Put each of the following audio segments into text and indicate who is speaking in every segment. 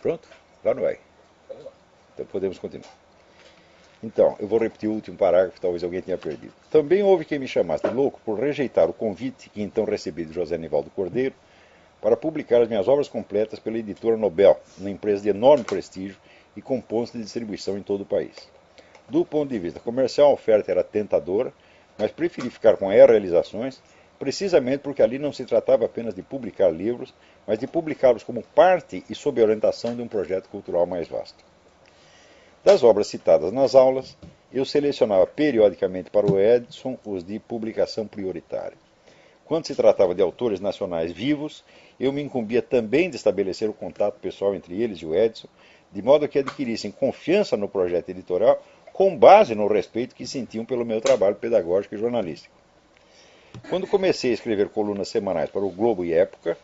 Speaker 1: Pronto? Lá não vai. Então podemos continuar. Então, eu vou repetir o último parágrafo, talvez alguém tenha perdido. Também houve quem me chamasse de louco por rejeitar o convite que então recebi de José Nivaldo Cordeiro para publicar as minhas obras completas pela editora Nobel, uma empresa de enorme prestígio e com pontos de distribuição em todo o país. Do ponto de vista comercial, a oferta era tentadora, mas preferi ficar com a Realizações, precisamente porque ali não se tratava apenas de publicar livros, mas de publicá-los como parte e sob a orientação de um projeto cultural mais vasto. Das obras citadas nas aulas, eu selecionava periodicamente para o Edson os de publicação prioritária. Quando se tratava de autores nacionais vivos, eu me incumbia também de estabelecer o contato pessoal entre eles e o Edson, de modo que adquirissem confiança no projeto editorial com base no respeito que sentiam pelo meu trabalho pedagógico e jornalístico. Quando comecei a escrever colunas semanais para o Globo e Época,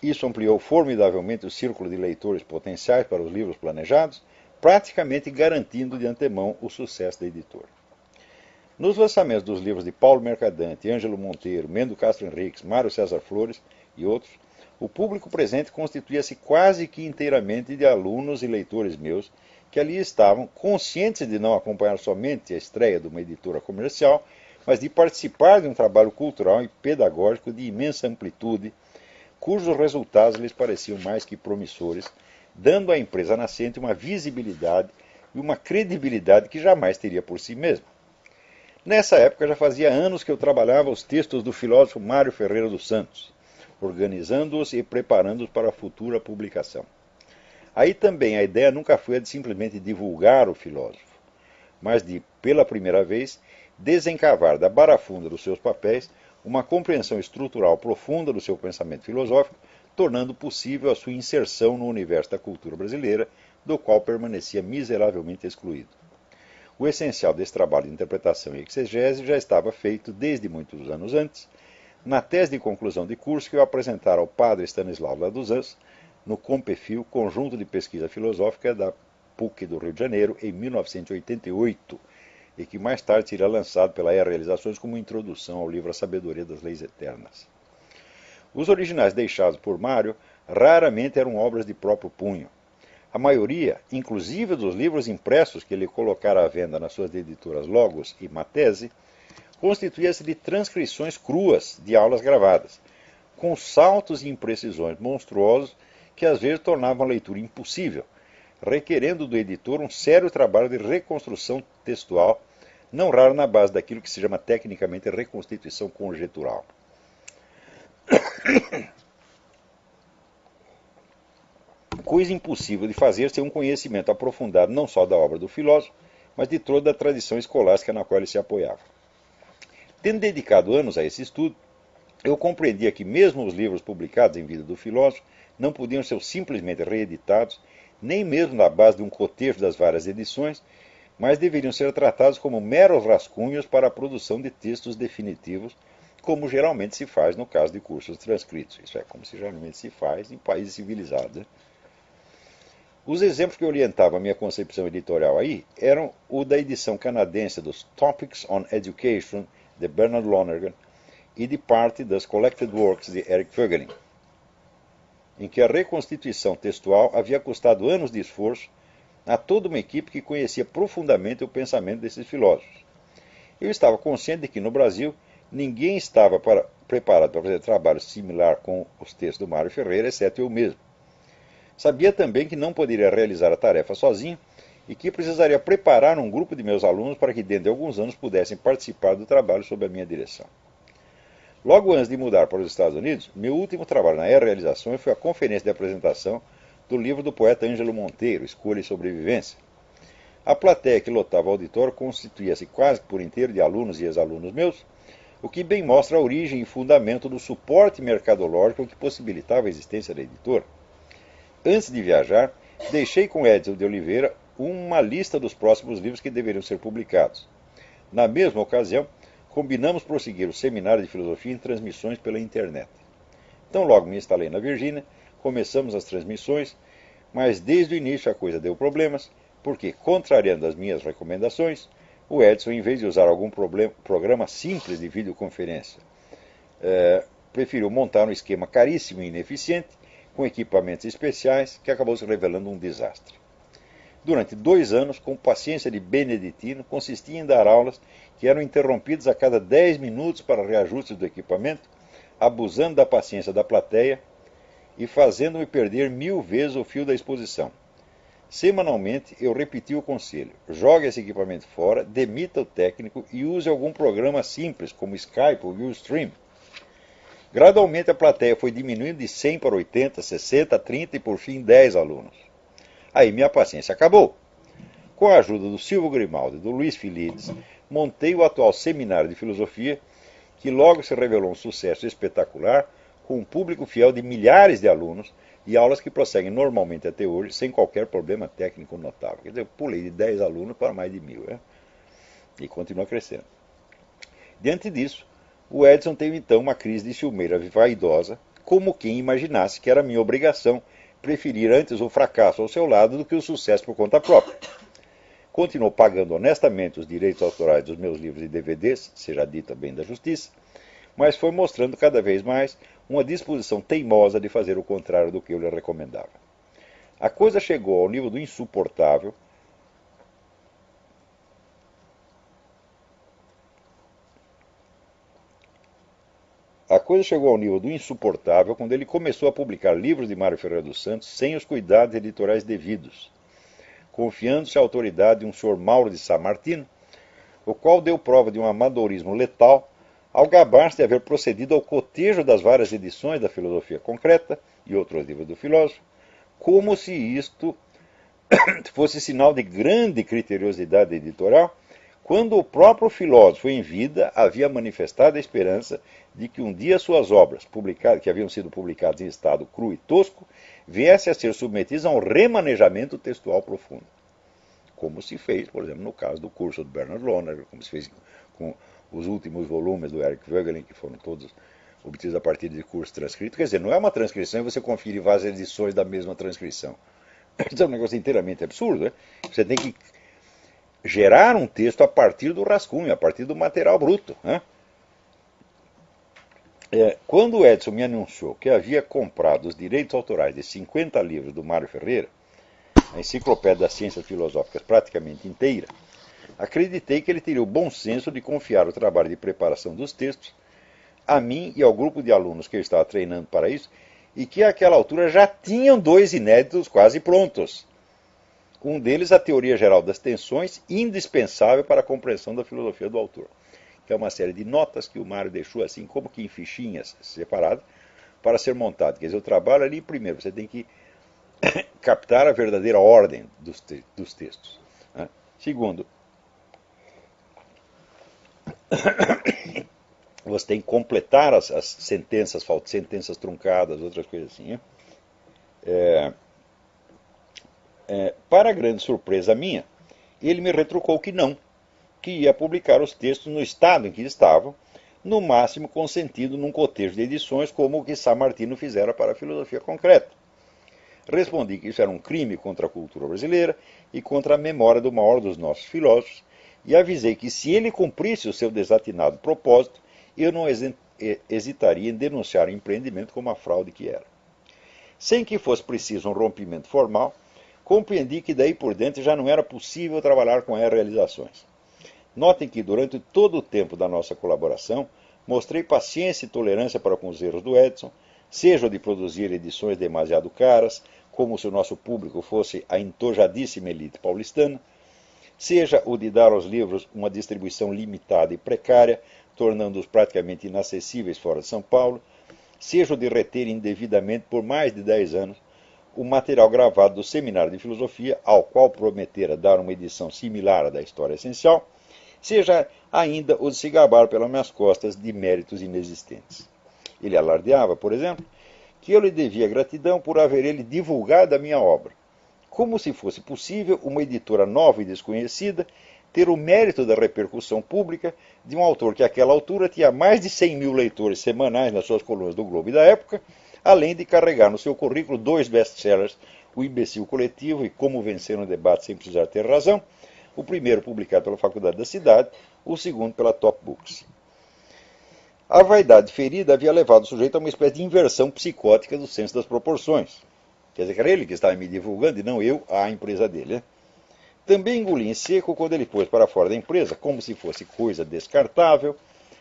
Speaker 1: isso ampliou formidavelmente o círculo de leitores potenciais para os livros planejados, praticamente garantindo de antemão o sucesso da editora. Nos lançamentos dos livros de Paulo Mercadante, Ângelo Monteiro, Mendo Castro Henriques, Mário César Flores e outros, o público presente constituía-se quase que inteiramente de alunos e leitores meus que ali estavam, conscientes de não acompanhar somente a estreia de uma editora comercial, mas de participar de um trabalho cultural e pedagógico de imensa amplitude, cujos resultados lhes pareciam mais que promissores, dando à empresa nascente uma visibilidade e uma credibilidade que jamais teria por si mesma. Nessa época já fazia anos que eu trabalhava os textos do filósofo Mário Ferreira dos Santos, organizando-os e preparando-os para a futura publicação. Aí também a ideia nunca foi a de simplesmente divulgar o filósofo, mas de, pela primeira vez, desencavar da barafunda dos seus papéis uma compreensão estrutural profunda do seu pensamento filosófico, tornando possível a sua inserção no universo da cultura brasileira, do qual permanecia miseravelmente excluído. O essencial desse trabalho de interpretação e exegese já estava feito desde muitos anos antes, na tese de conclusão de curso que eu apresentara ao padre Stanislau Laduzans, no COMPEFIL, Conjunto de Pesquisa Filosófica da PUC do Rio de Janeiro, em 1988, e que mais tarde seria lançado pela Realizações como introdução ao livro A Sabedoria das Leis Eternas. Os originais deixados por Mário raramente eram obras de próprio punho. A maioria, inclusive dos livros impressos que ele colocara à venda nas suas editoras Logos e Matese, constituía-se de transcrições cruas de aulas gravadas, com saltos e imprecisões monstruosos que às vezes tornavam a leitura impossível, requerendo do editor um sério trabalho de reconstrução textual, não raro na base daquilo que se chama tecnicamente reconstituição conjetural. Coisa impossível de fazer sem um conhecimento aprofundado não só da obra do filósofo, mas de toda a tradição escolástica na qual ele se apoiava. Tendo dedicado anos a esse estudo, eu compreendia que mesmo os livros publicados em vida do filósofo não podiam ser simplesmente reeditados, nem mesmo na base de um cotejo das várias edições, mas deveriam ser tratados como meros rascunhos para a produção de textos definitivos, como geralmente se faz no caso de cursos transcritos. Isso é, como se geralmente se faz em países civilizados. Né? Os exemplos que orientavam a minha concepção editorial aí eram o da edição canadense dos Topics on Education, de Bernard Lonergan, e de parte das Collected Works de Eric Voegelin, em que a reconstituição textual havia custado anos de esforço a toda uma equipe que conhecia profundamente o pensamento desses filósofos. Eu estava consciente de que no Brasil ninguém estava preparado para fazer trabalho similar com os textos do Mário Ferreira, exceto eu mesmo. Sabia também que não poderia realizar a tarefa sozinho e que precisaria preparar um grupo de meus alunos para que dentro de alguns anos pudessem participar do trabalho sob a minha direção. Logo antes de mudar para os Estados Unidos, meu último trabalho na Realizações foi a conferência de apresentação do livro do poeta Ângelo Monteiro, Escolha e Sobrevivência. A plateia que lotava o auditório constituía-se quase por inteiro de alunos e ex-alunos meus, o que bem mostra a origem e fundamento do suporte mercadológico que possibilitava a existência da editora. Antes de viajar, deixei com Edson de Oliveira uma lista dos próximos livros que deveriam ser publicados. Na mesma ocasião, combinamos prosseguir o seminário de filosofia em transmissões pela internet. Então logo me instalei na Virgínia, começamos as transmissões, mas desde o início a coisa deu problemas, porque, contrariando as minhas recomendações, o Edson, em vez de usar algum programa simples de videoconferência, preferiu montar um esquema caríssimo e ineficiente, com equipamentos especiais, que acabou se revelando um desastre. Durante 2 anos, com paciência de beneditino, consistia em dar aulas que eram interrompidas a cada 10 minutos para reajustes do equipamento, abusando da paciência da plateia e fazendo-me perder 1000 vezes o fio da exposição. Semanalmente, eu repeti o conselho: jogue esse equipamento fora, demita o técnico e use algum programa simples, como Skype ou Ustream. Gradualmente, a plateia foi diminuindo de 100 para 80, 60, 30 e, por fim, 10 alunos. Aí minha paciência acabou. Com a ajuda do Silvio Grimaldi e do Luiz Filides, montei o atual seminário de filosofia, que logo se revelou um sucesso espetacular, com um público fiel de milhares de alunos e aulas que prosseguem normalmente até hoje, sem qualquer problema técnico notável. Quer dizer, eu pulei de 10 alunos para mais de 1000, né? E continua crescendo. Diante disso, o Edson teve então uma crise de ciumeira vaidosa, como quem imaginasse que era minha obrigação preferir antes o fracasso ao seu lado do que o sucesso por conta própria. Continuou pagando honestamente os direitos autorais dos meus livros e DVDs, seja dita bem da justiça, mas foi mostrando cada vez mais uma disposição teimosa de fazer o contrário do que eu lhe recomendava. A coisa chegou ao nível do insuportável. Quando ele começou a publicar livros de Mário Ferreira dos Santos sem os cuidados editoriais devidos, confiando-se à autoridade de um senhor Mauro de Sá Martino, o qual deu prova de um amadorismo letal ao gabar-se de haver procedido ao cotejo das várias edições da Filosofia Concreta e outros livros do filósofo, como se isto fosse sinal de grande criteriosidade editorial, quando o próprio filósofo em vida havia manifestado a esperança de que um dia suas obras, que haviam sido publicadas em estado cru e tosco, viessem a ser submetidas a um remanejamento textual profundo. Como se fez, por exemplo, no caso do curso do Bernard Loner, como se fez com os últimos volumes do Eric Voegelin, que foram todos obtidos a partir de curso transcrito. Quer dizer, não é uma transcrição e você confere várias edições da mesma transcrição. Isso é um negócio inteiramente absurdo, né? Você tem que gerar um texto a partir do rascunho, a partir do material bruto, né? Quando o Edson me anunciou que havia comprado os direitos autorais de 50 livros do Mário Ferreira, a Enciclopédia das Ciências Filosóficas praticamente inteira, acreditei que ele teria o bom senso de confiar o trabalho de preparação dos textos a mim e ao grupo de alunos que eu estava treinando para isso, e que àquela altura já tinham 2 inéditos quase prontos. Um deles, a Teoria Geral das Tensões, indispensável para a compreensão da filosofia do autor, que é uma série de notas que o Mário deixou assim como que em fichinhas separadas para ser montado. Quer dizer, o trabalho ali, primeiro, você tem que captar a verdadeira ordem dos textos, né? Segundo, você tem que completar as sentenças, sentenças truncadas, outras coisas assim, né? Para grande surpresa minha, ele me retrucou que não, que ia publicar os textos no estado em que estavam, no máximo consentido num cotejo de edições como o que Sá Martino fizera para a Filosofia Concreta. Respondi que isso era um crime contra a cultura brasileira e contra a memória do maior dos nossos filósofos, e avisei que se ele cumprisse o seu desatinado propósito, eu não hesitaria em denunciar o empreendimento como a fraude que era. Sem que fosse preciso um rompimento formal, compreendi que daí por diante já não era possível trabalhar com realizações. Notem que durante todo o tempo da nossa colaboração, mostrei paciência e tolerância para com os erros do Edson, seja o de produzir edições demasiado caras, como se o nosso público fosse a entojadíssima elite paulistana, seja o de dar aos livros uma distribuição limitada e precária, tornando-os praticamente inacessíveis fora de São Paulo, seja o de reter indevidamente por mais de 10 anos o material gravado do Seminário de Filosofia, ao qual prometera dar uma edição similar à da História Essencial, seja ainda o de se gabar pelas minhas costas de méritos inexistentes. Ele alardeava, por exemplo, que eu lhe devia gratidão por haver ele divulgado a minha obra, como se fosse possível uma editora nova e desconhecida ter o mérito da repercussão pública de um autor que àquela altura tinha mais de 100 mil leitores semanais nas suas colunas do Globo e da Época, além de carregar no seu currículo 2 best-sellers, O Imbecil Coletivo e Como Vencer um Debate Sem Precisar Ter Razão, o primeiro publicado pela Faculdade da Cidade, o segundo pela Top Books. A vaidade ferida havia levado o sujeito a uma espécie de inversão psicótica do senso das proporções. Quer dizer que era ele que estava me divulgando e não eu a empresa dele. Né? Também engoli em seco quando ele pôs para fora da empresa, como se fosse coisa descartável,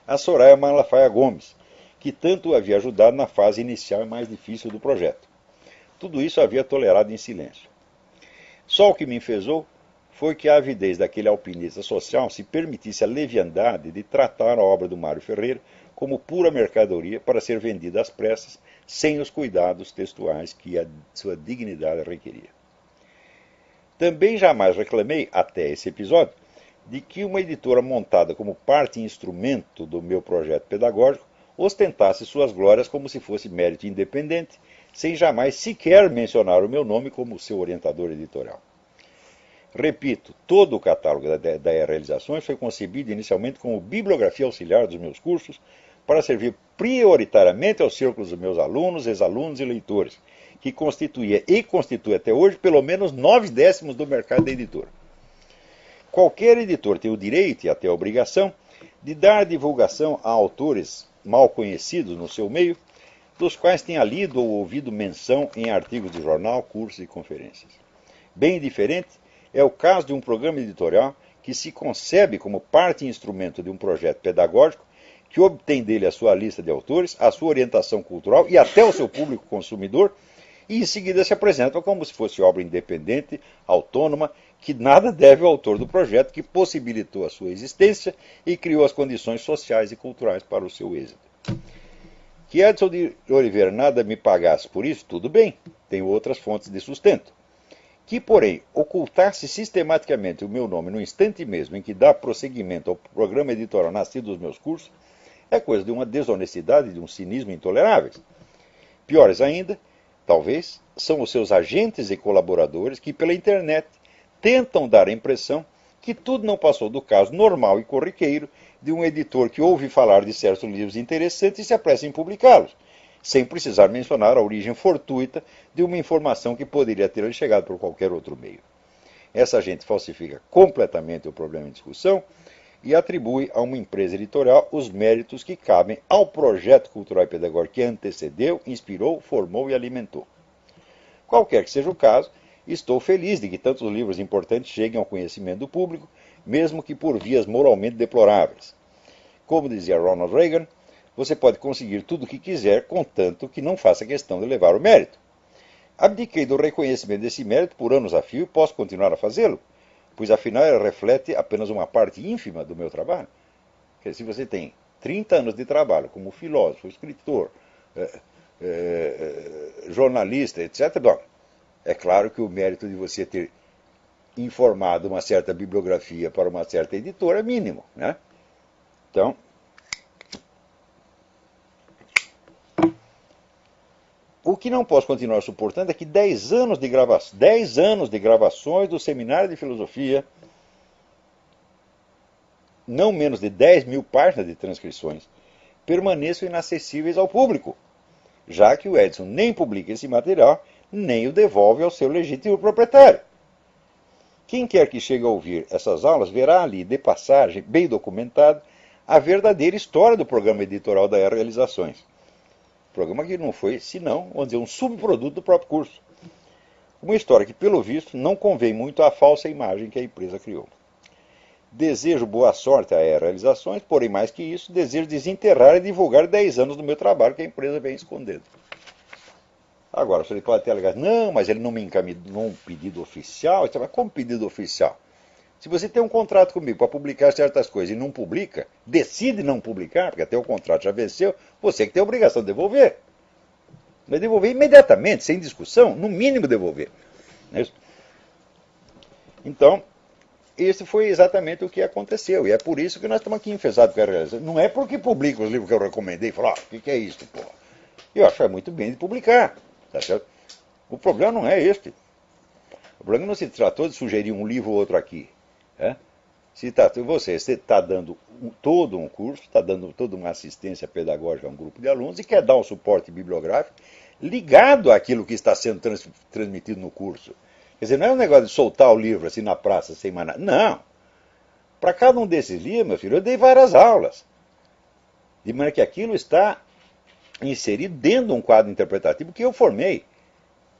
Speaker 1: a Soraya Malafaia Gomes, que tanto o havia ajudado na fase inicial e mais difícil do projeto. Tudo isso havia tolerado em silêncio. Só o que me enfesou foi que a avidez daquele alpinista social se permitisse a leviandade de tratar a obra do Mário Ferreira como pura mercadoria para ser vendida às pressas, sem os cuidados textuais que a sua dignidade requeria. Também jamais reclamei, até esse episódio, de que uma editora montada como parte e instrumento do meu projeto pedagógico ostentasse suas glórias como se fosse mérito independente, sem jamais sequer mencionar o meu nome como seu orientador editorial. Repito, todo o catálogo da Realizações foi concebido inicialmente como bibliografia auxiliar dos meus cursos para servir prioritariamente aos círculos dos meus alunos, ex-alunos e leitores, que constituía e constitui até hoje pelo menos 9/10 do mercado da editora. Qualquer editor tem o direito e até a obrigação de dar divulgação a autores mal conhecidos no seu meio, dos quais tenha lido ou ouvido menção em artigos de jornal, cursos e conferências. Bem diferente é o caso de um programa editorial que se concebe como parte e instrumento de um projeto pedagógico que obtém dele a sua lista de autores, a sua orientação cultural e até o seu público consumidor, e em seguida se apresenta como se fosse obra independente, autônoma, que nada deve ao autor do projeto que possibilitou a sua existência e criou as condições sociais e culturais para o seu êxito. Que Edson de Oliveira nada me pagasse por isso, tudo bem, tenho outras fontes de sustento. Que, porém, ocultasse sistematicamente o meu nome no instante mesmo em que dá prosseguimento ao programa editorial nascido dos meus cursos, é coisa de uma desonestidade e de um cinismo intoleráveis. Piores ainda, talvez, são os seus agentes e colaboradores que, pela internet, tentam dar a impressão que tudo não passou do caso normal e corriqueiro de um editor que ouve falar de certos livros interessantes e se apressa em publicá-los, sem precisar mencionar a origem fortuita de uma informação que poderia ter chegado por qualquer outro meio. Essa gente falsifica completamente o problema em discussão e atribui a uma empresa editorial os méritos que cabem ao projeto cultural e pedagógico que antecedeu, inspirou, formou e alimentou. Qualquer que seja o caso, estou feliz de que tantos livros importantes cheguem ao conhecimento do público, mesmo que por vias moralmente deploráveis. Como dizia Ronald Reagan, você pode conseguir tudo o que quiser, contanto que não faça questão de levar o mérito. Abdiquei do reconhecimento desse mérito por anos a fio e posso continuar a fazê-lo, pois afinal ele reflete apenas uma parte ínfima do meu trabalho. Quer dizer, se você tem 30 anos de trabalho como filósofo, escritor, jornalista, etc., bom, é claro que o mérito de você ter informado uma certa bibliografia para uma certa editora é mínimo, né? Então, o que não posso continuar suportando é que 10 anos de gravações do Seminário de Filosofia, não menos de 10.000 páginas de transcrições, permaneçam inacessíveis ao público, já que o Edson nem publica esse material, nem o devolve ao seu legítimo proprietário. Quem quer que chegue a ouvir essas aulas verá ali, de passagem, bem documentado, a verdadeira história do programa editorial da Realizações. Programa que não foi, senão, vamos dizer, um subproduto do próprio curso. Uma história que, pelo visto, não convém muito à falsa imagem que a empresa criou. Desejo boa sorte à Realizações, porém, mais que isso, desejo desenterrar e divulgar 10 anos do meu trabalho que a empresa vem escondendo. Agora, você pode até alegar, não, mas ele não me encaminhou um pedido oficial. Mas como pedido oficial? Se você tem um contrato comigo para publicar certas coisas e não publica, decide não publicar, porque até o contrato já venceu, você que tem a obrigação de devolver. Mas devolver imediatamente, sem discussão, no mínimo devolver. Não é isso? Então, esse foi exatamente o que aconteceu. E é por isso que nós estamos aqui enfesados com a Realização. Não é porque publica os livros que eu recomendei e falo, o que é isso, pô? Eu acho que é muito bem de publicar. Tá certo? O problema não é este. O problema não se tratou de sugerir um livro ou outro aqui. Se você está dando todo um curso, está dando toda uma assistência pedagógica a um grupo de alunos e quer dar um suporte bibliográfico ligado àquilo que está sendo transmitido no curso. Quer dizer, não é um negócio de soltar o livro assim na praça sem mais nada. Não. Para cada um desses livros, meu filho, eu dei várias aulas. De maneira que aquilo está inserido dentro de um quadro interpretativo que eu formei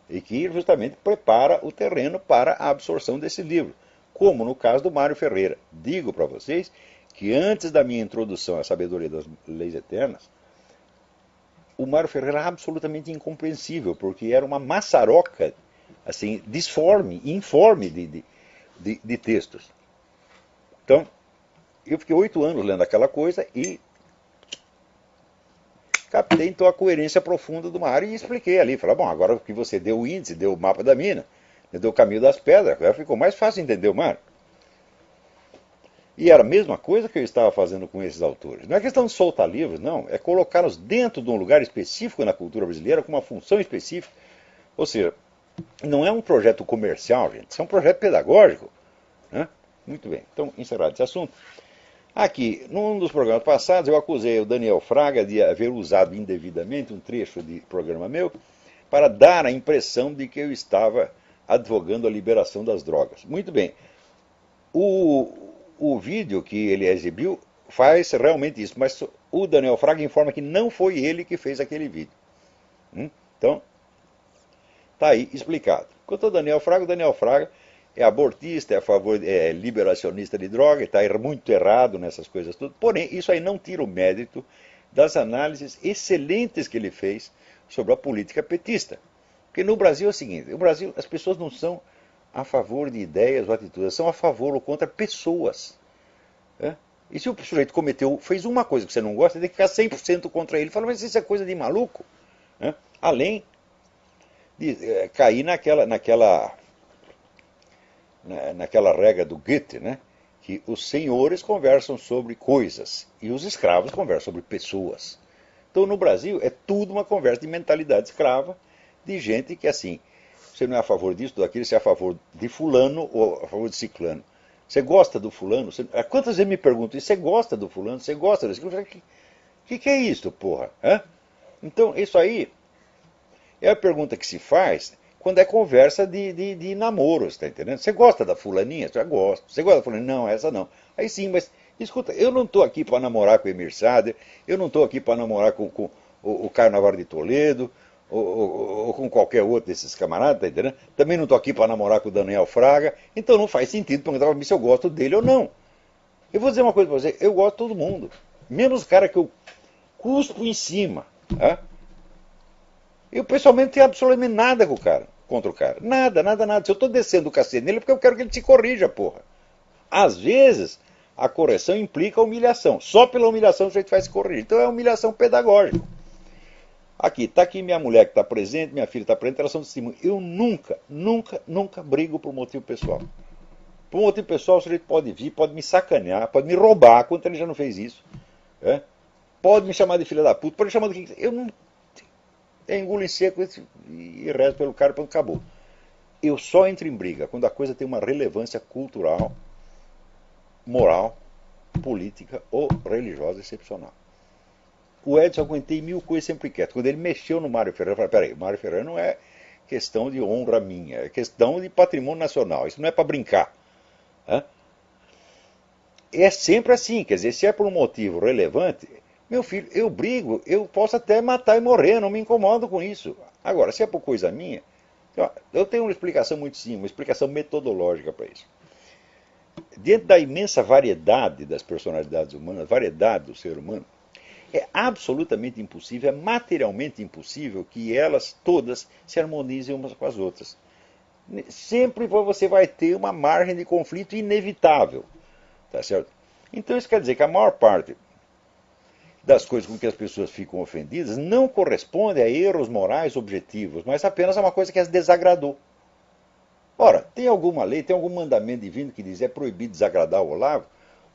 Speaker 1: e que justamente prepara o terreno para a absorção desse livro. Como no caso do Mário Ferreira. Digo para vocês que antes da minha introdução à sabedoria das leis eternas, o Mário Ferreira era absolutamente incompreensível, porque era uma maçaroca, assim, disforme, informe de textos. Então, eu fiquei 8 anos lendo aquela coisa e captei então a coerência profunda do Mário e expliquei ali. Falei, bom, agora que você deu o índice, deu o mapa da mina, deu o caminho das pedras, agora ficou mais fácil entender o Mário. E era a mesma coisa que eu estava fazendo com esses autores. Não é questão de soltar livros, não. É colocá-los dentro de um lugar específico na cultura brasileira, com uma função específica. Ou seja, não é um projeto comercial, gente. Isso é um projeto pedagógico. Né? Muito bem. Então, encerrado esse assunto. Aqui, num dos programas passados, eu acusei o Daniel Fraga de haver usado indevidamente um trecho de programa meu para dar a impressão de que eu estava advogando a liberação das drogas. Muito bem. O vídeo que ele exibiu faz realmente isso, mas o Daniel Fraga informa que não foi ele que fez aquele vídeo. Então, está aí explicado. Quanto ao Daniel Fraga é abortista, é a favor, é liberacionista de droga, está muito errado nessas coisas tudo. Porém, isso aí não tira o mérito das análises excelentes que ele fez sobre a política petista. Porque no Brasil é o seguinte, no Brasil as pessoas não são a favor de ideias ou atitudes, são a favor ou contra pessoas. E se o sujeito fez uma coisa que você não gosta, tem que ficar 100% contra ele. Fala, mas isso é coisa de maluco. Além de cair naquela regra do Goethe, né? Que os senhores conversam sobre coisas e os escravos conversam sobre pessoas. Então no Brasil é tudo uma conversa de mentalidade escrava, de gente que assim, você não é a favor disso, daquilo, você é a favor de fulano ou a favor de ciclano. Você gosta do fulano? Quantas vezes me perguntam isso? Você gosta do fulano? Você gosta disso? Que é isso, porra? Então, isso aí é a pergunta que se faz quando é conversa de namoro, está entendendo? Você gosta da fulaninha? Eu gosto. Você gosta da fulaninha? Não, essa não. Aí sim, mas escuta, eu não estou aqui para namorar com o Emir Sader, eu não estou aqui para namorar com o Caio Navarro de Toledo, ou com qualquer outro desses camaradas, tá entendendo? Também não estou aqui para namorar com o Daniel Fraga, então não faz sentido perguntar para mim se eu gosto dele ou não. Eu vou dizer uma coisa para você, eu gosto de todo mundo, menos o cara que eu cuspo em cima. Eu pessoalmente não tenho absolutamente nada com o cara, contra o cara. Nada. Se eu estou descendo o cacete nele é porque eu quero que ele se corrija, porra. Às vezes, a correção implica humilhação. Só pela humilhação o sujeito faz se corrigir. Então é humilhação pedagógica. Aqui, está aqui minha mulher que está presente, minha filha está presente, elas são testemunhas. Eu nunca brigo por motivo pessoal. Por motivo pessoal, o sujeito pode vir, pode me sacanear, pode me roubar, quanto ele já não fez isso. Pode me chamar de filha da puta, pode me chamar de quem quiser. Eu não. Eu engulo em seco e rezo pelo cara e pronto, acabou. Eu só entro em briga quando a coisa tem uma relevância cultural, moral, política ou religiosa excepcional. O Edson aguentei 1000 coisas sempre quieto. Quando ele mexeu no Mário Ferreira, eu falei, peraí, o Mário Ferreira não é questão de honra minha, é questão de patrimônio nacional, isso não é para brincar. É sempre assim, quer dizer, se é por um motivo relevante, meu filho, eu brigo, eu posso até matar e morrer, não me incomodo com isso. Agora, se é por coisa minha, eu tenho uma explicação muito simples, uma explicação metodológica para isso. Dentro da imensa variedade das personalidades humanas, variedade do ser humano, é absolutamente impossível, é materialmente impossível que elas todas se harmonizem umas com as outras. Sempre você vai ter uma margem de conflito inevitável. Tá certo? Então isso quer dizer que a maior parte das coisas com que as pessoas ficam ofendidas não corresponde a erros morais objetivos, mas apenas a uma coisa que as desagradou. Ora, tem alguma lei, tem algum mandamento divino que diz é proibido desagradar o Olavo?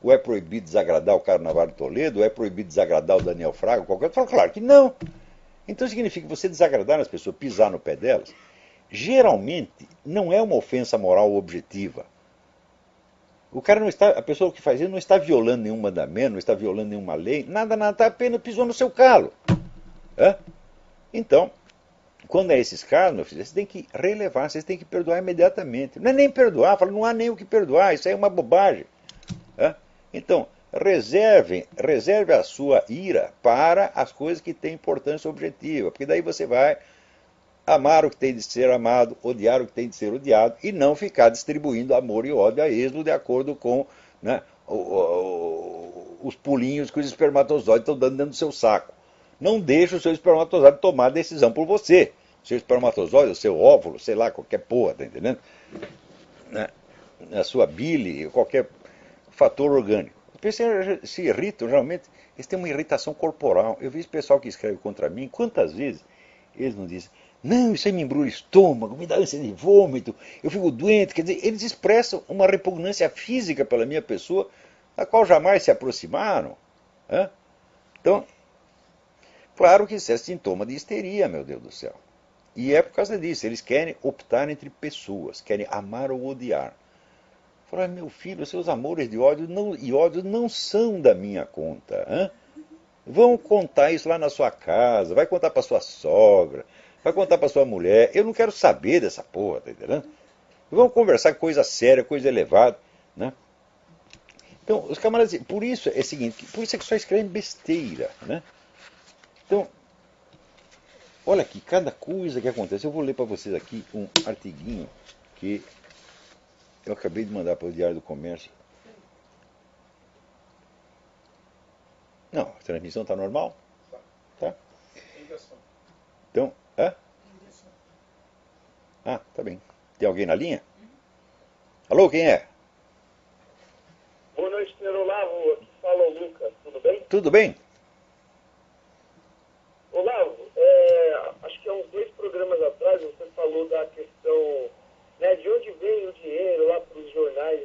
Speaker 1: Ou é proibido desagradar o Caio Navarro de Toledo? Ou é proibido desagradar o Daniel Fraga? Qualquer outro? Fala, claro que não. Então significa que você desagradar as pessoas, pisar no pé delas, geralmente não é uma ofensa moral objetiva. O cara não está, a pessoa que faz isso não está violando nenhum mandamento, não está violando nenhuma lei, nada, está apenas pisou no seu calo. Então, quando é esses casos, meu filho, vocês têm que relevar, vocês têm que perdoar imediatamente. Não é nem perdoar, fala, não há nem o que perdoar, isso aí é uma bobagem. Né? Então, reserve a sua ira para as coisas que têm importância objetiva, porque daí você vai amar o que tem de ser amado, odiar o que tem de ser odiado, e não ficar distribuindo amor e ódio a esmo de acordo com, né, os pulinhos que os espermatozoides estão dando dentro do seu saco. Não deixe o seu espermatozoide tomar a decisão por você. O seu espermatozoide, o seu óvulo, sei lá, qualquer porra, tá entendendo? Né? A sua bile, qualquer fator orgânico. As pessoas se irritam, geralmente, eles têm uma irritação corporal. Eu vi esse pessoal que escreve contra mim, quantas vezes eles não dizem, não, isso aí me embrulha o estômago, me dá ânsia de vômito, eu fico doente. Quer dizer, eles expressam uma repugnância física pela minha pessoa, a qual jamais se aproximaram. Né? Então, claro que isso é sintoma de histeria, meu Deus do céu. E é por causa disso, eles querem optar entre pessoas, querem amar ou odiar. Fala, meu filho, seus amores de ódio não são da minha conta. Hein? Vão contar isso lá na sua casa, vai contar para sua sogra, vai contar para sua mulher. Eu não quero saber dessa porra, tá entendendo? Vamos conversar coisa séria, coisa elevada. Né? Então, os camaradas, por isso é o seguinte, por isso é que só escrevem besteira. Né? Então, olha aqui, cada coisa que acontece. Eu vou ler para vocês aqui um artiguinho que eu acabei de mandar para o Diário do Comércio. Não, a transmissão está normal? Tá? Então, tá bem. Tem alguém na linha? Alô, quem é?
Speaker 2: Boa noite, senhor Olavo. Aqui fala o Lucas. Tudo bem?
Speaker 1: Tudo bem?
Speaker 2: Olavo, acho que há uns 2 programas atrás você falou da questão, né, de onde vem o dinheiro lá para os jornais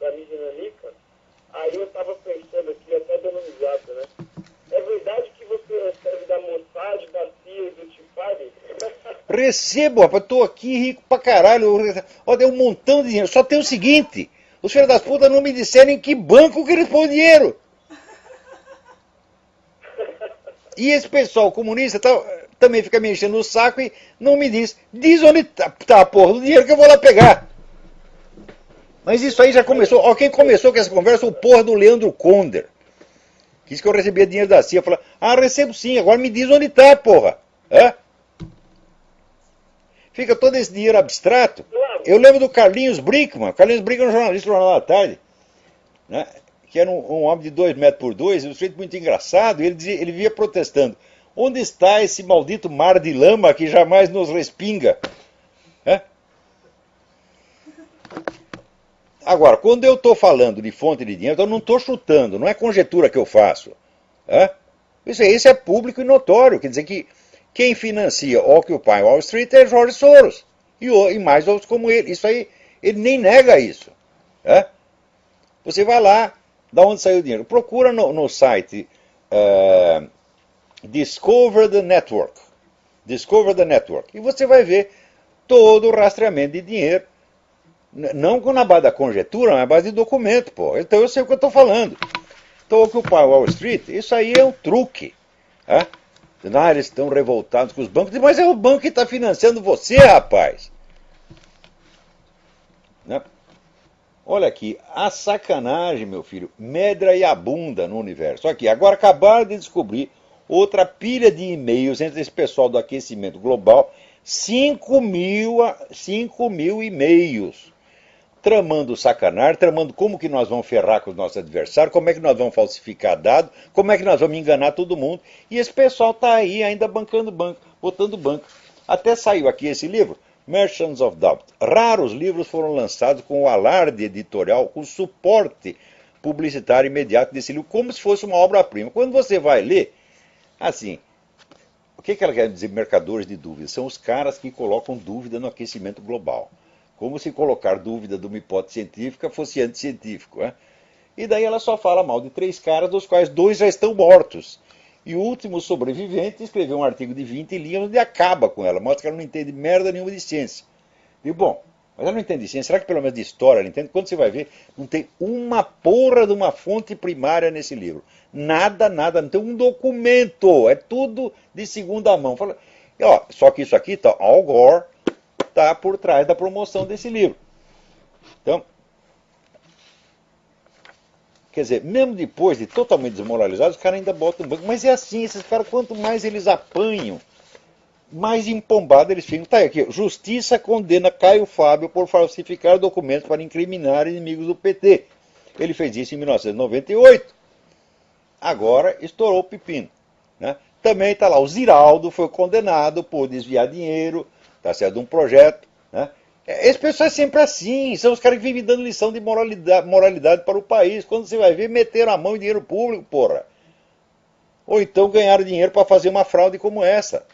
Speaker 2: da mídia nanica. Aí eu estava pensando aqui, até dando risada, né? É verdade que você recebe da Mossad, da CIA e do Tifari?
Speaker 1: Recebo, rapaz, tô aqui rico pra caralho. Ó, deu um montão de dinheiro. Só tem o seguinte, os filhos das putas não me disseram em que banco que eles põem o dinheiro. E esse pessoal comunista também fica me enchendo o saco e não me diz onde tá a porra do dinheiro que eu vou lá pegar. Mas isso aí já começou. Ó, quem começou com essa conversa foi o porra do Leandro Konder. Que disse que eu recebia dinheiro da CIA. Eu falei, recebo sim, agora me diz onde tá, porra. Fica todo esse dinheiro abstrato. Eu lembro do Carlinhos Brickman. Carlinhos Brickman é um jornalista do Jornal da Tarde. Né? Que era um homem de 2 metros por 2, um sujeito muito engraçado, e ele via protestando. Onde está esse maldito mar de lama que jamais nos respinga? Agora, quando eu estou falando de fonte de dinheiro, eu não estou chutando, não é conjetura que eu faço. Isso é público e notório, quer dizer que quem financia Occupy Wall Street é George Soros, e mais outros como ele. Isso aí, ele nem nega isso. Você vai lá, da onde saiu o dinheiro? Procura no site Discover the Network. Discover the Network. E você vai ver todo o rastreamento de dinheiro. Não na base da conjetura, mas na base de documento, pô. Então eu sei o que eu estou falando. Então, Occupy Wall Street, isso aí é um truque. Eles estão revoltados com os bancos. Mas é o banco que está financiando você, rapaz. Né? Olha aqui, a sacanagem, meu filho, medra e abunda no universo. Aqui, agora acabaram de descobrir outra pilha de e-mails entre esse pessoal do aquecimento global, 5 mil e-mails, tramando sacanagem, tramando como que nós vamos ferrar com os nossos adversários, como é que nós vamos falsificar dados, como é que nós vamos enganar todo mundo. E esse pessoal está aí ainda bancando banco, botando banco. Até saiu aqui esse livro, Merchants of Doubt. Raros livros foram lançados com o alarde editorial, com o suporte publicitário imediato desse livro, como se fosse uma obra-prima. Quando você vai ler, assim, o que ela quer dizer, mercadores de dúvidas? São os caras que colocam dúvida no aquecimento global. Como se colocar dúvida de uma hipótese científica fosse anticientífico. E daí ela só fala mal de 3 caras, dos quais 2 já estão mortos. E o último sobrevivente escreveu um artigo de 20 linhas onde acaba com ela, mostra que ela não entende merda nenhuma de ciência. E bom, mas ela não entende de ciência, será que pelo menos de história ela entende? Quando você vai ver, não tem uma porra de uma fonte primária nesse livro. Nada, não tem um documento, é tudo de segunda mão. E, ó, só que isso aqui, tá, Al Gore está por trás da promoção desse livro. Então, quer dizer, mesmo depois de totalmente desmoralizados, os caras ainda botam um banco. Mas é assim, esses caras, quanto mais eles apanham, mais empombado eles ficam. Tá aí aqui, Justiça condena Caio Fábio por falsificar documentos para incriminar inimigos do PT. Ele fez isso em 1998. Agora estourou o pepino. Né? Também está lá, o Ziraldo foi condenado por desviar dinheiro, tá certo, de um projeto. Né? Esse pessoal é sempre assim, são os caras que vivem dando lição de moralidade para o país. Quando você vai ver, meteram a mão em dinheiro público, porra. Ou então ganharam dinheiro para fazer uma fraude como essa.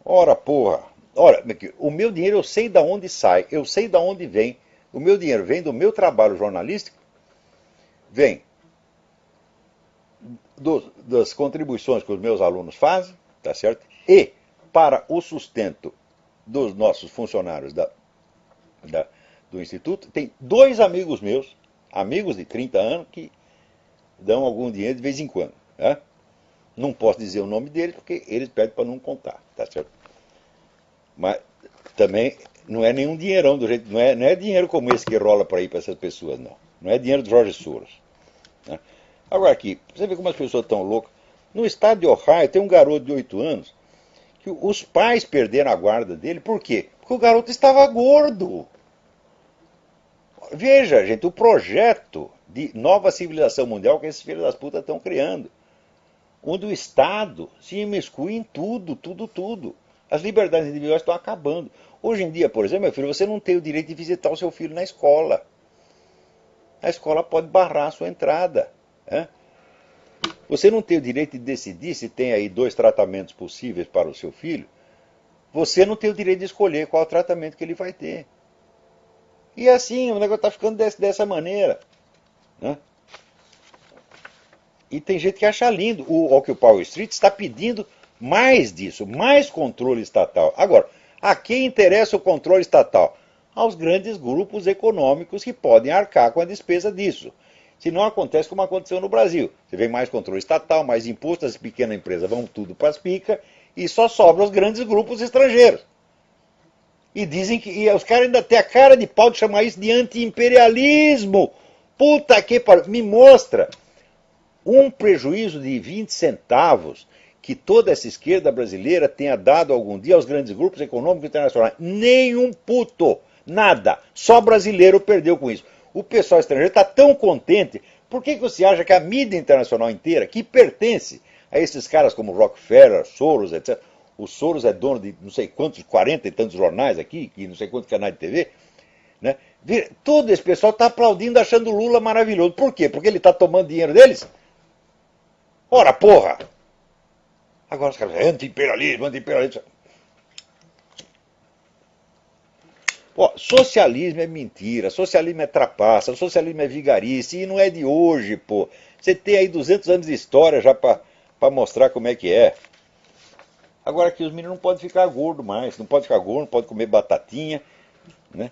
Speaker 1: Ora, porra. Ora, o meu dinheiro eu sei de onde sai, eu sei de onde vem. O meu dinheiro vem do meu trabalho jornalístico, vem das contribuições que os meus alunos fazem, tá certo? E para o sustento dos nossos funcionários do Instituto, tem 2 amigos meus, amigos de 30 anos, que dão algum dinheiro de vez em quando. Né? Não posso dizer o nome deles, porque eles pedem para não contar, tá certo? Mas também não é nenhum dinheirão do jeito, não é dinheiro como esse que rola para ir para essas pessoas, não. Não é dinheiro do Jorge Soros. Né? Agora aqui, você vê como as pessoas estão loucas. No estado de Ohio tem um garoto de 8 anos que os pais perderam a guarda dele. Por quê? Porque o garoto estava gordo. Veja, gente, o projeto de nova civilização mundial que esses filhos das putas estão criando. Onde o Estado se imiscui em tudo, tudo, tudo. As liberdades individuais estão acabando. Hoje em dia, por exemplo, meu filho, você não tem o direito de visitar o seu filho na escola. A escola pode barrar a sua entrada. Né? Você não tem o direito de decidir se tem aí 2 tratamentos possíveis para o seu filho. Você não tem o direito de escolher qual tratamento que ele vai ter. E assim, o negócio está ficando dessa maneira. Né? E tem gente que acha lindo. O Occupy Wall Street está pedindo mais disso, mais controle estatal. Agora, a quem interessa o controle estatal? Aos grandes grupos econômicos que podem arcar com a despesa disso. Se não acontece como aconteceu no Brasil. Você vê mais controle estatal, mais imposto, as pequenas empresas vão tudo para as picas e só sobram os grandes grupos estrangeiros. E dizem que e os caras ainda têm a cara de pau de chamar isso de anti-imperialismo. Puta que pariu. Me mostra um prejuízo de 20 centavos que toda essa esquerda brasileira tenha dado algum dia aos grandes grupos econômicos internacionais. Nenhum puto. Nada. Só brasileiro perdeu com isso. O pessoal estrangeiro está tão contente. Por que você acha que a mídia internacional inteira, que pertence a esses caras como Rockefeller, Soros, etc. O Soros é dono de não sei quantos, 40 e tantos jornais aqui, e não sei quantos canais de TV. Né? Todo esse pessoal está aplaudindo, achando o Lula maravilhoso. Por quê? Porque ele está tomando dinheiro deles? Ora, porra! Agora os caras dizem, anti-imperialismo, anti-imperialismo. Ó, socialismo é mentira, socialismo é trapaça, socialismo é vigarice, e não é de hoje, pô. Você tem aí 200 anos de história já para mostrar como é que é. Agora que os meninos não podem ficar gordo mais, não pode ficar gordo, não pode comer batatinha, né?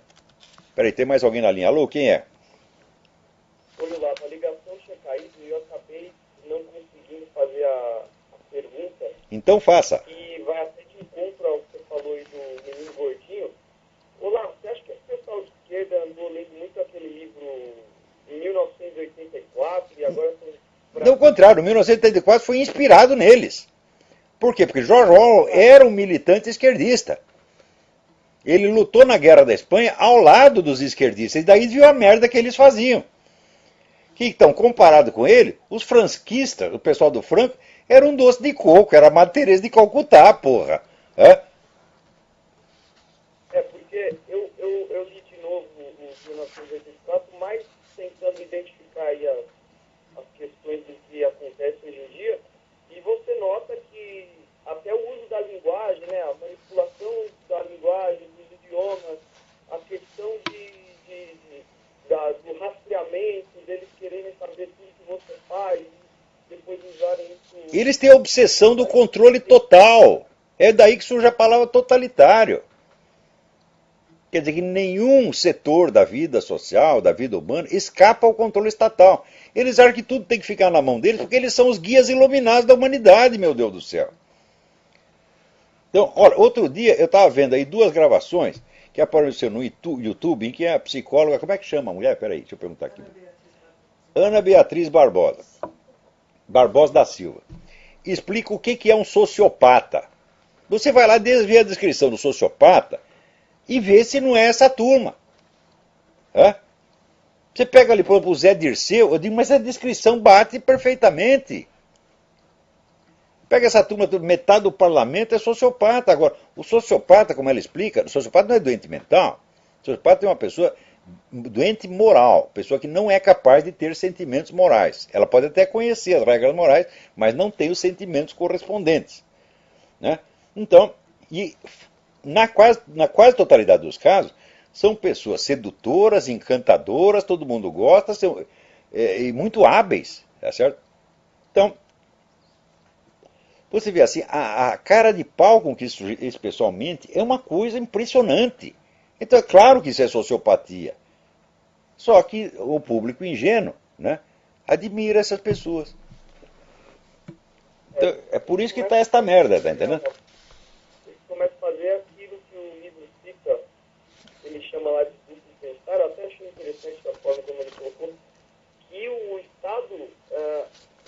Speaker 1: Peraí, tem mais alguém na linha? Alô, quem é?
Speaker 2: Oi, Olavo, a ligação tinha caído e eu acabei não conseguindo fazer a pergunta.
Speaker 1: Então faça.
Speaker 2: E vai até de encontro ao que você falou aí do menino gordinho. Olavo, você acha que esse pessoal de esquerda andou lendo muito aquele livro em 1984 e agora estão...
Speaker 1: Não, o contrário, 1984 foi inspirado neles. Por quê? Porque George Orwell era um militante esquerdista. Ele lutou na Guerra da Espanha ao lado dos esquerdistas, e daí viu a merda que eles faziam. Que então, comparado com ele, os franquistas, o pessoal do Franco, era um doce de coco, era a Madre Teresa de Calcutá, porra.
Speaker 2: Porque eu li de novo o 1984, mais tentando identificar aí as questões do que acontece hoje em dia, e você nota que até o uso da linguagem, né, a manipulação da linguagem, dos idiomas, a questão do rastreamento, deles quererem saber tudo que você faz, depois usarem isso...
Speaker 1: Eles têm a obsessão do controle total. É daí que surge a palavra totalitário. Quer dizer que nenhum setor da vida social, da vida humana, escapa ao controle estatal. Eles acham que tudo tem que ficar na mão deles porque eles são os guias iluminados da humanidade, meu Deus do céu. Então, olha, outro dia eu estava vendo aí duas gravações que apareceram no YouTube, em que a psicóloga, como é que chama a mulher? Peraí, deixa eu perguntar aqui. Ana Beatriz Barbosa. Barbosa da Silva. Explica o que é um sociopata. Você vai lá, vê a descrição do sociopata e vê se não é essa turma. Hã? Você pega ali, por exemplo, o Zé Dirceu, eu digo, mas a descrição bate perfeitamente. Pega essa turma, metade do parlamento é sociopata. Agora, o sociopata, como ela explica, o sociopata não é doente mental. O sociopata é uma pessoa doente moral, pessoa que não é capaz de ter sentimentos morais. Ela pode até conhecer as regras morais, mas não tem os sentimentos correspondentes. Né? Então, e na quase totalidade dos casos, são pessoas sedutoras, encantadoras, todo mundo gosta, e muito hábeis, tá certo? Então, você vê assim, a cara de pau com que esse pessoal mente é uma coisa impressionante. Então é claro que isso é sociopatia. Só que o público ingênuo, né, admira essas pessoas. Então, é por isso que está esta merda, tá entendendo?
Speaker 2: Ele começa a fazer aquilo que o livro cita, ele chama lá de duplo pensar, eu até achei interessante a forma como ele colocou, que o Estado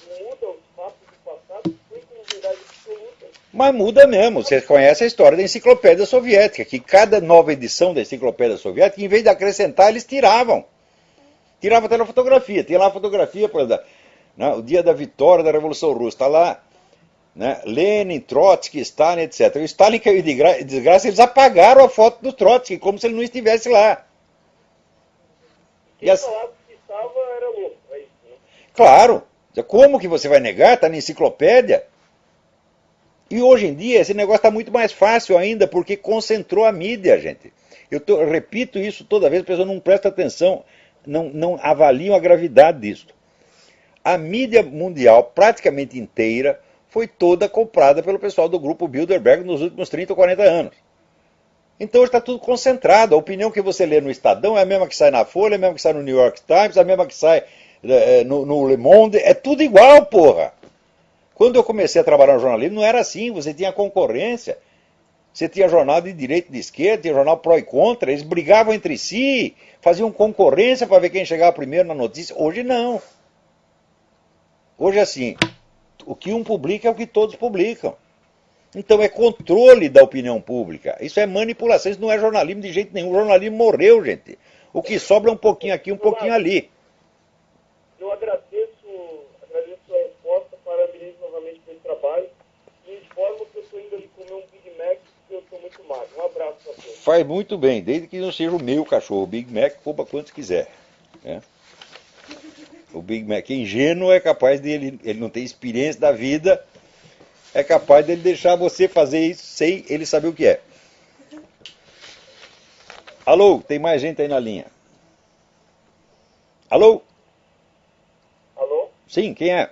Speaker 2: muda os fatos do passado sem como verdade absoluta.
Speaker 1: Mas muda mesmo. Você conhece a história da Enciclopédia Soviética, que cada nova edição da Enciclopédia Soviética, em vez de acrescentar, eles tiravam. Tiravam até na fotografia. Tinha lá a fotografia, por exemplo, né, o dia da vitória da Revolução Russa. Está lá, né, Lenin, Trotsky, Stalin, etc. O Stalin caiu de desgraça, eles apagaram a foto do Trotsky, como se ele não estivesse lá.
Speaker 2: Quem falava que estava era louco, é isso, né?
Speaker 1: Claro. Como que você vai negar? Está na enciclopédia. E hoje em dia esse negócio está muito mais fácil ainda, porque concentrou a mídia, gente. Eu repito isso toda vez, a pessoa não presta atenção, não avaliam a gravidade disso. A mídia mundial, praticamente inteira, foi toda comprada pelo pessoal do grupo Bilderberg nos últimos 30 ou 40 anos. Então está tudo concentrado. A opinião que você lê no Estadão é a mesma que sai na Folha, é a mesma que sai no New York Times, é a mesma que sai no Le Monde, é tudo igual, porra. Quando eu comecei a trabalhar no jornalismo, não era assim, você tinha concorrência. Você tinha jornal de direita e de esquerda, tinha jornal pró e contra, eles brigavam entre si, faziam concorrência para ver quem chegava primeiro na notícia. Hoje não. Hoje é assim, o que um publica é o que todos publicam. Então é controle da opinião pública. Isso é manipulação, isso não é jornalismo de jeito nenhum. O jornalismo morreu, gente. O que sobra é um pouquinho aqui, um pouquinho ali.
Speaker 2: Eu agradeço a resposta, parabenizo novamente pelo trabalho e informo que eu estou indo ali comer um Big Mac porque eu estou muito magro. Um abraço para todos.
Speaker 1: Faz muito bem, desde que não seja o meu cachorro. O Big Mac, compra quantos quiser. Né? O Big Mac ingênuo é capaz de ele não ter experiência da vida, é capaz de ele deixar você fazer isso sem ele saber o que é. Alô, tem mais gente aí na linha. Alô?
Speaker 2: Alô?
Speaker 1: Sim, quem é?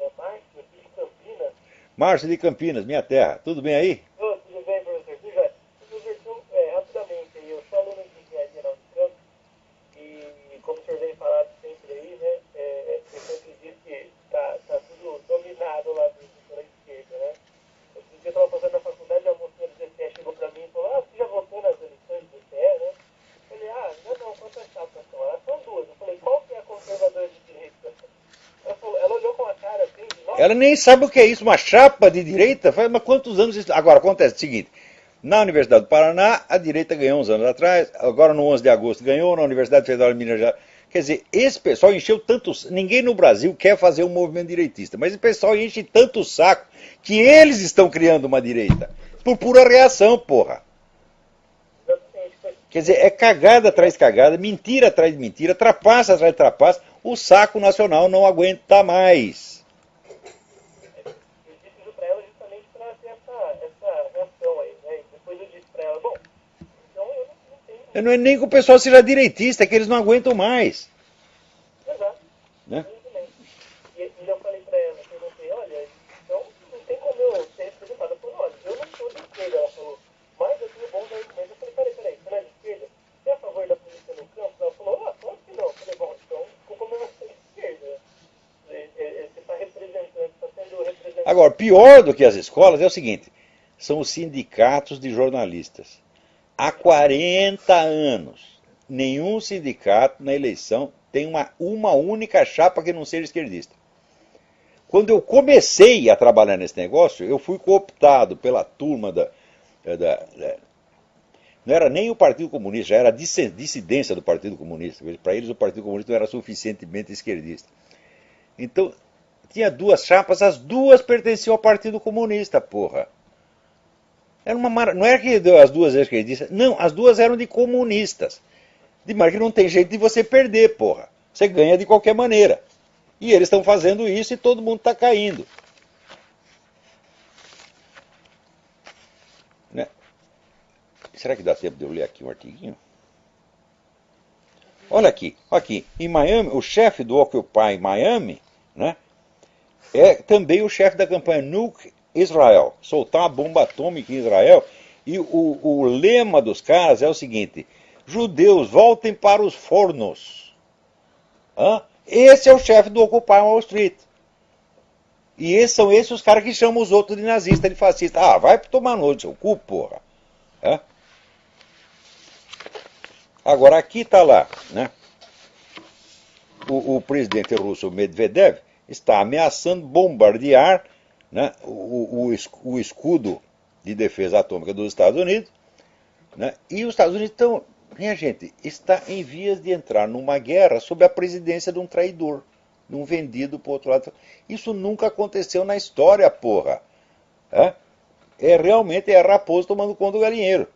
Speaker 2: É Márcio, aqui de Campinas.
Speaker 1: Márcio de Campinas, minha terra. Tudo bem aí?
Speaker 2: Tudo bem, professor? Professor, rapidamente, eu sou aluno de engenharia geral de campo e, como o senhor vem falado sempre aí, né, eu sempre disse que tá tudo dominado lá pela esquerda, né? Outro dia eu estava fazendo na faculdade, a mocinha do DCE chegou para mim e falou, você já votou nas eleições do DCE, né? Eu falei, ainda não, quantas chapas são? Elas são duas. Eu falei, qual que é a conservadora de direita? Ela olhou com a cara assim, de novo.
Speaker 1: Ela nem sabe o que é isso, uma chapa de direita? Mas quantos anos isso? Agora, acontece o seguinte, na Universidade do Paraná, a direita ganhou uns anos atrás, agora no 11 de agosto ganhou, na Universidade Federal de Minas Gerais. Quer dizer, esse pessoal encheu tanto... Ninguém no Brasil quer fazer um movimento direitista, mas esse pessoal enche tanto o saco que eles estão criando uma direita. Por pura reação, porra. Quer dizer, é cagada atrás de cagada, mentira atrás de mentira, trapaça atrás de trapaça. O saco nacional não aguenta mais.
Speaker 2: Eu disse isso para ela justamente para ter essa reação aí, né? Depois eu disse para ela, bom, então eu não tenho...
Speaker 1: Não é nem que o pessoal seja direitista, é que eles não aguentam mais.
Speaker 2: Exato.
Speaker 1: Né?
Speaker 2: E eu falei para ela, perguntei, olha, então não tem como eu ser representado. Ela falou, olha, eu não sou de esquerda. Ela falou, mas eu tenho bons argumentos. Eu falei, peraí, você não é de esquerda? Você é a favor da polícia no campo? Ela falou, claro que não. Eu falei, bom, então, como eu sou de esquerda? Você está representando, está sendo representado.
Speaker 1: Agora, pior do que as escolas é o seguinte, são os sindicatos de jornalistas. Há 40 anos, nenhum sindicato na eleição tem uma única chapa que não seja esquerdista. Quando eu comecei a trabalhar nesse negócio, eu fui cooptado pela turma não era nem o Partido Comunista, já era a dissidência do Partido Comunista. Para eles o Partido Comunista não era suficientemente esquerdista. Então, tinha duas chapas, as duas pertenciam ao Partido Comunista, porra. Não era que as duas eram esquerdistas, não, as duas eram de comunistas. De maneira que não tem jeito de você perder, porra. Você ganha de qualquer maneira. E eles estão fazendo isso e todo mundo está caindo. Né? Será que dá tempo de eu ler aqui um artiguinho? Olha aqui. Em Miami, o chefe do Occupy Miami, né, é também o chefe da campanha Nuke Israel. Soltar uma bomba atômica em Israel. E o lema dos caras é o seguinte: judeus, voltem para os fornos. Hã? Esse é o chefe do Occupy Wall Street. E são esses os caras que chamam os outros de nazista, de fascista. Ah, vai tomar no seu cu, porra. Hã? Agora, aqui está lá, né? O presidente russo Medvedev está ameaçando bombardear, né, o escudo de defesa atômica dos Estados Unidos, né, e os Estados Unidos estão, minha gente, está em vias de entrar numa guerra sob a presidência de um traidor, de um vendido para o outro lado. Isso nunca aconteceu na história, porra. Realmente é a raposa tomando conta do galinheiro.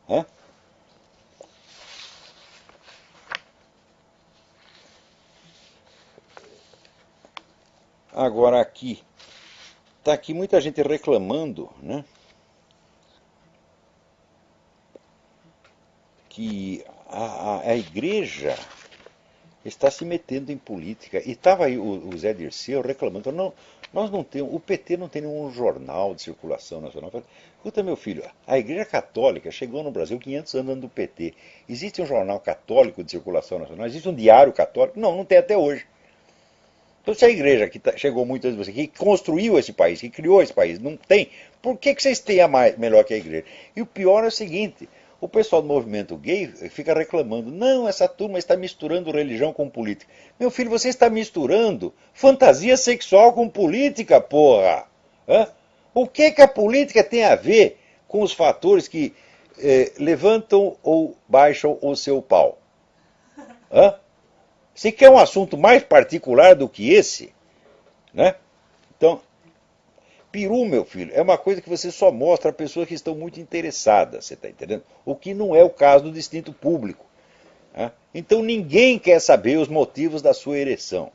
Speaker 1: Agora aqui, está aqui muita gente reclamando, né, que a igreja está se metendo em política. E estava aí o Zé Dirceu reclamando, não, nós não temos, o PT não tem nenhum jornal de circulação nacional. Escuta, meu filho, a igreja católica chegou no Brasil 500 anos antes do PT. Existe um jornal católico de circulação nacional? Existe um diário católico? Não, não tem até hoje. Então, se a igreja que chegou muito antes de você, que construiu esse país, que criou esse país, não tem, por que vocês têm a melhor que a igreja? E o pior é o seguinte: o pessoal do movimento gay fica reclamando, não, essa turma está misturando religião com política. Meu filho, você está misturando fantasia sexual com política, porra! O que a política tem a ver com os fatores que levantam ou baixam o seu pau? Você quer um assunto mais particular do que esse? Né? Então, peru, meu filho, é uma coisa que você só mostra a pessoas que estão muito interessadas, você está entendendo? O que não é o caso do distinto público. Então ninguém quer saber os motivos da sua ereção.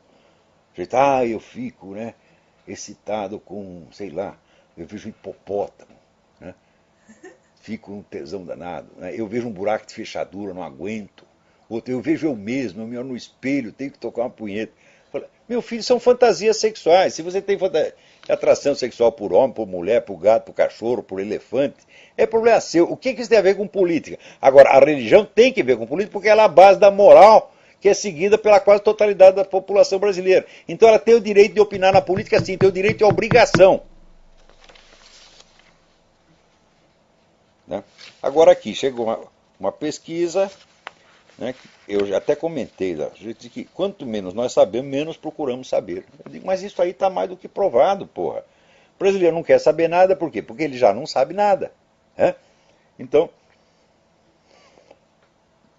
Speaker 1: Eu fico, né, excitado com, sei lá, eu vejo um hipopótamo, né? Fico um tesão danado. Né? Eu vejo um buraco de fechadura, não aguento. Outro, eu vejo eu mesmo, eu me olho no espelho, tenho que tocar uma punheta. Meu filho, são fantasias sexuais. Se você tem atração sexual por homem, por mulher, por gato, por cachorro, por elefante, é problema seu. O que isso tem a ver com política? Agora, a religião tem que ver com política porque ela é a base da moral que é seguida pela quase totalidade da população brasileira. Então ela tem o direito de opinar na política, sim, tem o direito e a obrigação. Né? Agora aqui, chegou uma pesquisa, né, eu já até comentei, de que quanto menos nós sabemos, menos procuramos saber. Eu digo, mas isso aí está mais do que provado, porra. O brasileiro não quer saber nada, por quê? Porque ele já não sabe nada. Então,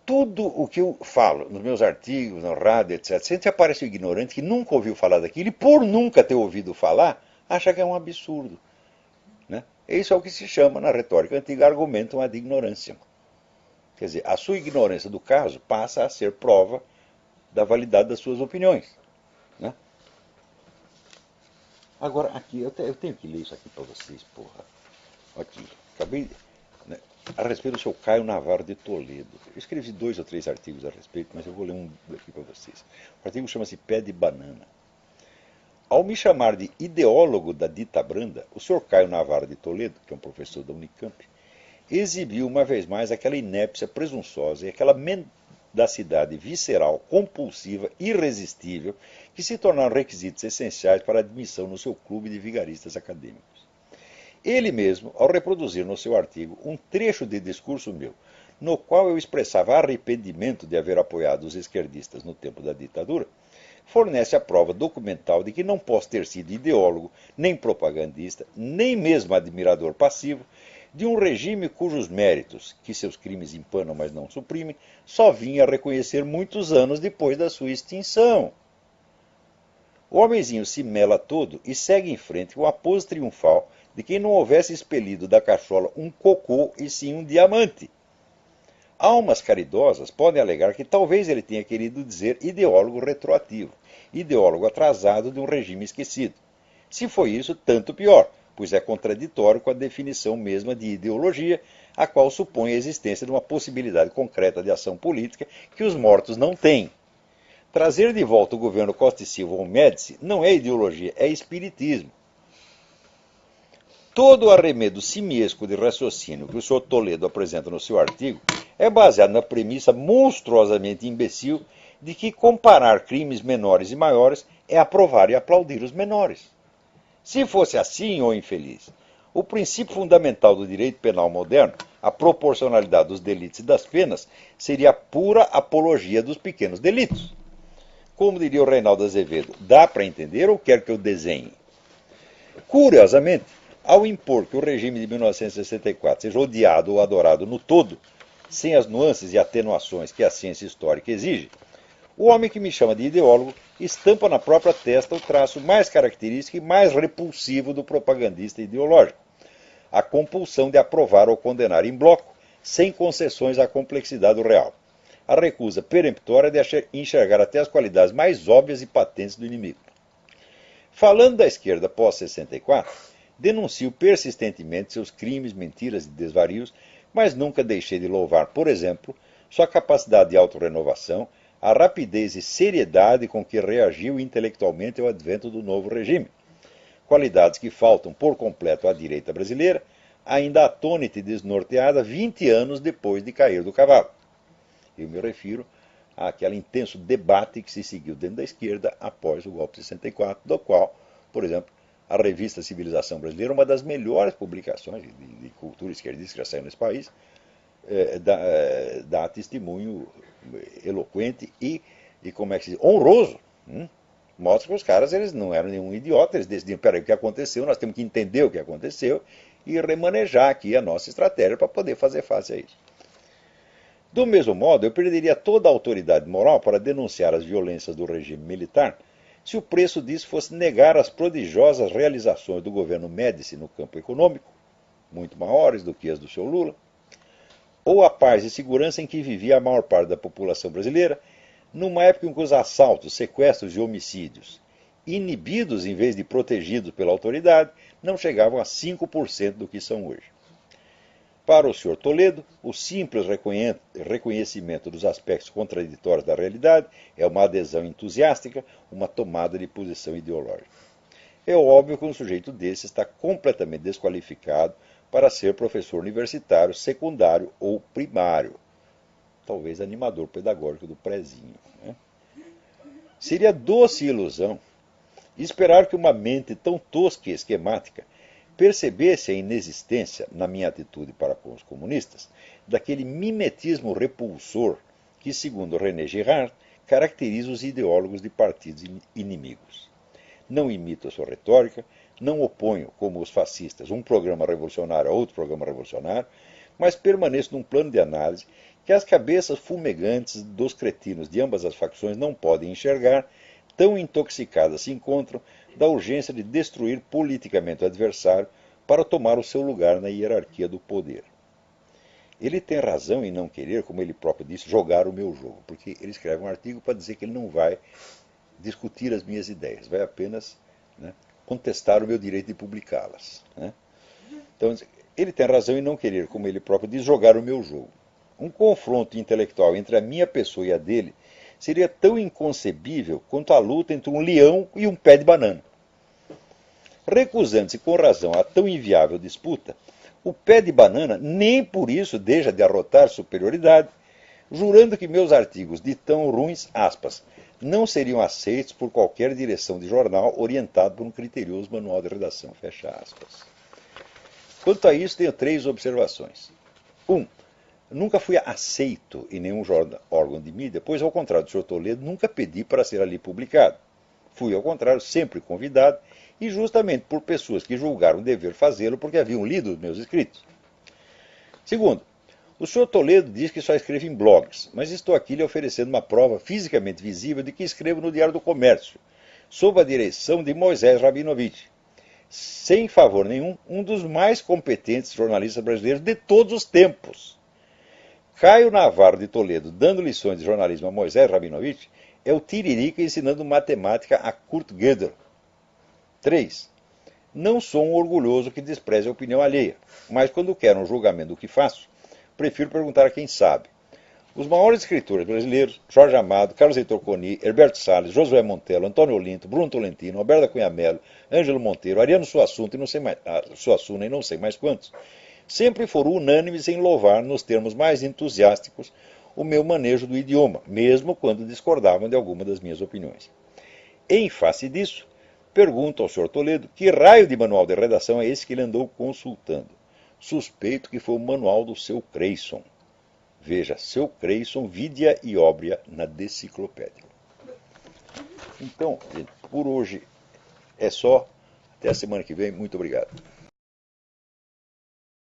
Speaker 1: tudo o que eu falo nos meus artigos, na rádio, etc., sempre aparece um ignorante que nunca ouviu falar daquilo e por nunca ter ouvido falar, acha que é um absurdo. Né? Isso é o que se chama, na retórica antiga, argumentum ad ignorantiam. Quer dizer, a sua ignorância do caso passa a ser prova da validade das suas opiniões. Né? Agora, aqui, eu tenho que ler isso aqui para vocês, porra. Aqui, acabei, né, a respeito do seu Caio Navarro de Toledo. Eu escrevi 2 ou 3 artigos a respeito, mas eu vou ler um aqui para vocês. O artigo chama-se Pé de Banana. Ao me chamar de ideólogo da dita branda, o senhor Caio Navarro de Toledo, que é um professor da Unicamp, exibiu uma vez mais aquela inépcia presunçosa e aquela mendacidade visceral, compulsiva, irresistível, que se tornaram requisitos essenciais para a admissão no seu clube de vigaristas acadêmicos. Ele mesmo, ao reproduzir no seu artigo um trecho de discurso meu, no qual eu expressava arrependimento de haver apoiado os esquerdistas no tempo da ditadura, fornece a prova documental de que não posso ter sido ideólogo, nem propagandista, nem mesmo admirador passivo de um regime cujos méritos, que seus crimes empanam mas não suprimem, só vim a reconhecer muitos anos depois da sua extinção. O homenzinho se mela todo e segue em frente com a pose triunfal de quem não houvesse expelido da cachola um cocô e sim um diamante. Almas caridosas podem alegar que talvez ele tenha querido dizer ideólogo retroativo, ideólogo atrasado de um regime esquecido. Se foi isso, tanto pior, pois é contraditório com a definição mesma de ideologia, a qual supõe a existência de uma possibilidade concreta de ação política que os mortos não têm. Trazer de volta o governo Costa e Silva ao Médici não é ideologia, é espiritismo. Todo o arremedo simiesco de raciocínio que o Sr. Toledo apresenta no seu artigo é baseado na premissa monstruosamente imbecil de que comparar crimes menores e maiores é aprovar e aplaudir os menores. Se fosse assim, ô infeliz, o princípio fundamental do direito penal moderno, a proporcionalidade dos delitos e das penas, seria a pura apologia dos pequenos delitos. Como diria o Reinaldo Azevedo, dá para entender ou quer que eu desenhe? Curiosamente, ao impor que o regime de 1964 seja odiado ou adorado no todo, sem as nuances e atenuações que a ciência histórica exige, o homem que me chama de ideólogo estampa na própria testa o traço mais característico e mais repulsivo do propagandista ideológico: a compulsão de aprovar ou condenar em bloco, sem concessões à complexidade do real. A recusa peremptória de enxergar até as qualidades mais óbvias e patentes do inimigo. Falando da esquerda pós-64, denuncio persistentemente seus crimes, mentiras e desvarios, mas nunca deixei de louvar, por exemplo, sua capacidade de autorrenovação, a rapidez e seriedade com que reagiu intelectualmente ao advento do novo regime. Qualidades que faltam por completo à direita brasileira, ainda atônita e desnorteada 20 anos depois de cair do cavalo. Eu me refiro àquele intenso debate que se seguiu dentro da esquerda após o golpe de 64, do qual, por exemplo, a revista Civilização Brasileira, uma das melhores publicações de cultura esquerdista que já saiu nesse país, dá testemunho eloquente e como é que se diz, honroso. Mostra que os caras eles não eram nenhum idiota, eles decidiram, peraí, o que aconteceu, nós temos que entender o que aconteceu e remanejar aqui a nossa estratégia para poder fazer face a isso. Do mesmo modo, eu perderia toda a autoridade moral para denunciar as violências do regime militar se o preço disso fosse negar as prodigiosas realizações do governo Médici no campo econômico, muito maiores do que as do seu Lula, ou a paz e segurança em que vivia a maior parte da população brasileira, numa época em que os assaltos, sequestros e homicídios, inibidos em vez de protegidos pela autoridade, não chegavam a 5% do que são hoje. Para o Sr. Toledo, o simples reconhecimento dos aspectos contraditórios da realidade é uma adesão entusiástica, uma tomada de posição ideológica. É óbvio que um sujeito desse está completamente desqualificado para ser professor universitário, secundário ou primário. Talvez animador pedagógico do prézinho. Seria doce ilusão esperar que uma mente tão tosca e esquemática percebesse a inexistência, na minha atitude para com os comunistas, daquele mimetismo repulsor que, segundo René Girard, caracteriza os ideólogos de partidos inimigos. Não imito a sua retórica, não oponho, como os fascistas, um programa revolucionário a outro programa revolucionário, mas permaneço num plano de análise que as cabeças fumegantes dos cretinos de ambas as facções não podem enxergar, tão intoxicadas se encontram da urgência de destruir politicamente o adversário para tomar o seu lugar na hierarquia do poder. Ele tem razão em não querer, como ele próprio disse, jogar o meu jogo, porque ele escreve um artigo para dizer que ele não vai discutir as minhas ideias, vai apenas contestar o meu direito de publicá-las. Então, ele tem razão em não querer, como ele próprio diz, jogar o meu jogo. Um confronto intelectual entre a minha pessoa e a dele seria tão inconcebível quanto a luta entre um leão e um pé de banana. Recusando-se com razão a tão inviável disputa, o pé de banana nem por isso deixa de arrotar superioridade, jurando que meus artigos de tão ruins, aspas, não seriam aceitos por qualquer direção de jornal orientado por um criterioso manual de redação, fecha aspas. Quanto a isso, tenho 3 observações. 1. Nunca fui aceito em nenhum órgão de mídia, pois, ao contrário do Sr. Toledo, nunca pedi para ser ali publicado. Fui, ao contrário, sempre convidado, e justamente por pessoas que julgaram dever fazê-lo porque haviam lido os meus escritos. 2. O Sr. Toledo diz que só escreve em blogs, mas estou aqui lhe oferecendo uma prova fisicamente visível de que escrevo no Diário do Comércio, sob a direção de Moisés Rabinovich. Sem favor nenhum, um dos mais competentes jornalistas brasileiros de todos os tempos. Caio Navarro de Toledo, dando lições de jornalismo a Moisés Rabinovich, é o Tiririca ensinando matemática a Kurt Gödel. 3. Não sou um orgulhoso que despreze a opinião alheia, mas quando quero um julgamento do que faço, prefiro perguntar a quem sabe. Os maiores escritores brasileiros, Jorge Amado, Carlos Heitor Coni, Herberto Salles, Josué Montello, Antônio Olinto, Bruno Tolentino, Alberto Cunha Mello, Ângelo Monteiro, Ariano Suassuna e não sei mais quantos, sempre foram unânimes em louvar, nos termos mais entusiásticos, o meu manejo do idioma, mesmo quando discordavam de alguma das minhas opiniões. Em face disso, pergunto ao Sr. Toledo que raio de manual de redação é esse que ele andou consultando. Suspeito que foi o manual do seu Creyson. Veja, seu Creyson, Vidia e Óbria na Deciclopédia. Então, gente, por hoje é só. Até a semana que vem. Muito obrigado.